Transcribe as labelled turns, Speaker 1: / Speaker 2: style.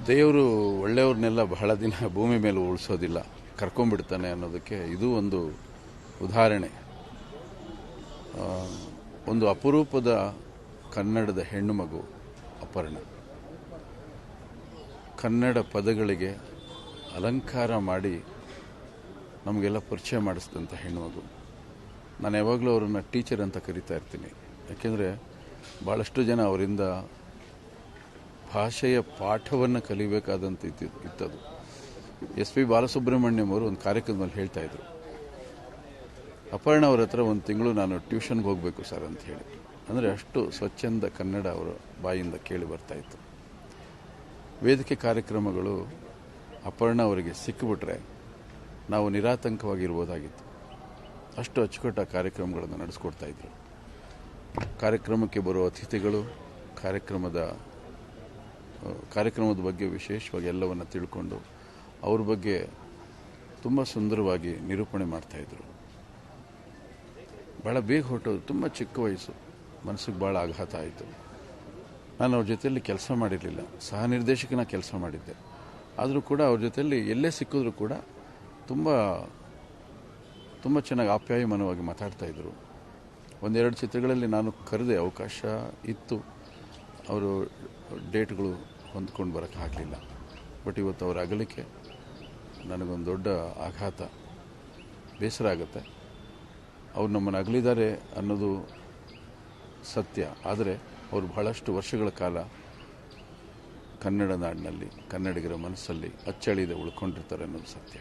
Speaker 1: ದೇವರು ಒಳ್ಳೆಯವ್ರನ್ನೆಲ್ಲ ಬಹಳ ದಿನ ಭೂಮಿ ಮೇಲೆ ಉಳಿಸೋದಿಲ್ಲ, ಕರ್ಕೊಂಡ್ಬಿಡ್ತಾನೆ ಅನ್ನೋದಕ್ಕೆ ಇದು ಒಂದು ಉದಾಹರಣೆ. ಒಂದು ಅಪರೂಪದ ಕನ್ನಡದ ಹೆಣ್ಣು ಮಗು ಅಪರ್ಣ. ಕನ್ನಡ ಪದಗಳಿಗೆ ಅಲಂಕಾರ ಮಾಡಿ ನಮಗೆಲ್ಲ ಪರಿಚಯ ಮಾಡಿಸಿದಂಥ ಹೆಣ್ಣು ಮಗು. ನಾನು ಯಾವಾಗಲೂ ಅವರನ್ನು ಟೀಚರ್ ಅಂತ ಕರಿತಾ ಇರ್ತೀನಿ. ಯಾಕೆಂದರೆ ಭಾಳಷ್ಟು ಜನ ಅವರಿಂದ ಭಾಷೆಯ ಪಾಠವನ್ನು ಕಲಿಬೇಕಾದಂತ ಇತ್ತದು. SP ಬಾಲಸುಬ್ರಹ್ಮಣ್ಯಂ ಅವರು ಒಂದು ಕಾರ್ಯಕ್ರಮದಲ್ಲಿ ಹೇಳ್ತಾ ಇದ್ರು, ಅಪರ್ಣ ಅವರ ಹತ್ರ ಒಂದು ತಿಂಗಳು ನಾನು ಟ್ಯೂಷನ್ಗೆ ಹೋಗಬೇಕು ಸರ್ ಅಂತ ಹೇಳಿ. ಅಂದರೆ ಅಷ್ಟು ಸ್ವಚ್ಛಂದ ಕನ್ನಡ ಅವರ ಬಾಯಿಂದ ಕೇಳಿ ಬರ್ತಾ ಇತ್ತು. ವೇದಿಕೆ ಕಾರ್ಯಕ್ರಮಗಳು ಅಪರ್ಣ ಅವರಿಗೆ ಸಿಕ್ಕಿಬಿಟ್ರೆ ನಾವು ನಿರಾತಂಕವಾಗಿರ್ಬೋದಾಗಿತ್ತು. ಅಷ್ಟು ಅಚ್ಚುಕಟ್ಟ ಕಾರ್ಯಕ್ರಮಗಳನ್ನು ನಡೆಸ್ಕೊಡ್ತಾ ಇದ್ರು. ಕಾರ್ಯಕ್ರಮಕ್ಕೆ ಬರುವ ಅತಿಥಿಗಳು ಕಾರ್ಯಕ್ರಮದ ಬಗ್ಗೆ ವಿಶೇಷವಾಗಿ ಎಲ್ಲವನ್ನು ತಿಳ್ಕೊಂಡು ಅವ್ರ ಬಗ್ಗೆ ತುಂಬ ಸುಂದರವಾಗಿ ನಿರೂಪಣೆ ಮಾಡ್ತಾಯಿದ್ರು. ಭಾಳ ಬೇಗ ಹೊರಟೋದು, ತುಂಬ ಚಿಕ್ಕ ವಯಸ್ಸು, ಮನಸ್ಸಿಗೆ ಭಾಳ ಆಘಾತ ಆಯಿತು. ನಾನು ಅವ್ರ ಜೊತೆಯಲ್ಲಿ ಕೆಲಸ ಮಾಡಿರಲಿಲ್ಲ, ಸಹ ನಿರ್ದೇಶಕನ ಕೆಲಸ ಮಾಡಿದ್ದೆ. ಆದರೂ ಕೂಡ ಅವ್ರ ಜೊತೆಯಲ್ಲಿ ಎಲ್ಲೇ ಸಿಕ್ಕಿದ್ರು ಕೂಡ ತುಂಬ ತುಂಬ ಚೆನ್ನಾಗಿ ಆಪ್ಯಾಯಮಾನವಾಗಿ ಮಾತಾಡ್ತಾಯಿದ್ರು. ಒಂದೆರಡು ಚಿತ್ರಗಳಲ್ಲಿ ನಾನು ಕರೆದೆ, ಅವಕಾಶ ಇತ್ತು, ಅವರು ಡೇಟ್ಗಳು ಹೊಂದ್ಕೊಂಡು ಬರೋಕ್ಕಾಗಲಿಲ್ಲ. ಬಟ್ ಇವತ್ತು ಅವರ ಅಗಲಿಕೆ ನನಗೊಂದು ದೊಡ್ಡ ಆಘಾತ, ಬೇಸರ ಆಗುತ್ತೆ. ಅವ್ರು ನಮ್ಮನ್ನು ಅಗಲಿದ್ದಾರೆ ಅನ್ನೋದು ಸತ್ಯ, ಆದರೆ ಅವರು ಬಹಳಷ್ಟು ವರ್ಷಗಳ ಕಾಲ ಕನ್ನಡ ನಾಡಿನಲ್ಲಿ ಕನ್ನಡಿಗರ ಮನಸ್ಸಲ್ಲಿ ಅಚ್ಚಳಿಯದೆ ಉಳ್ಕೊಂಡಿರ್ತಾರೆ ಅನ್ನೋದು ಸತ್ಯ.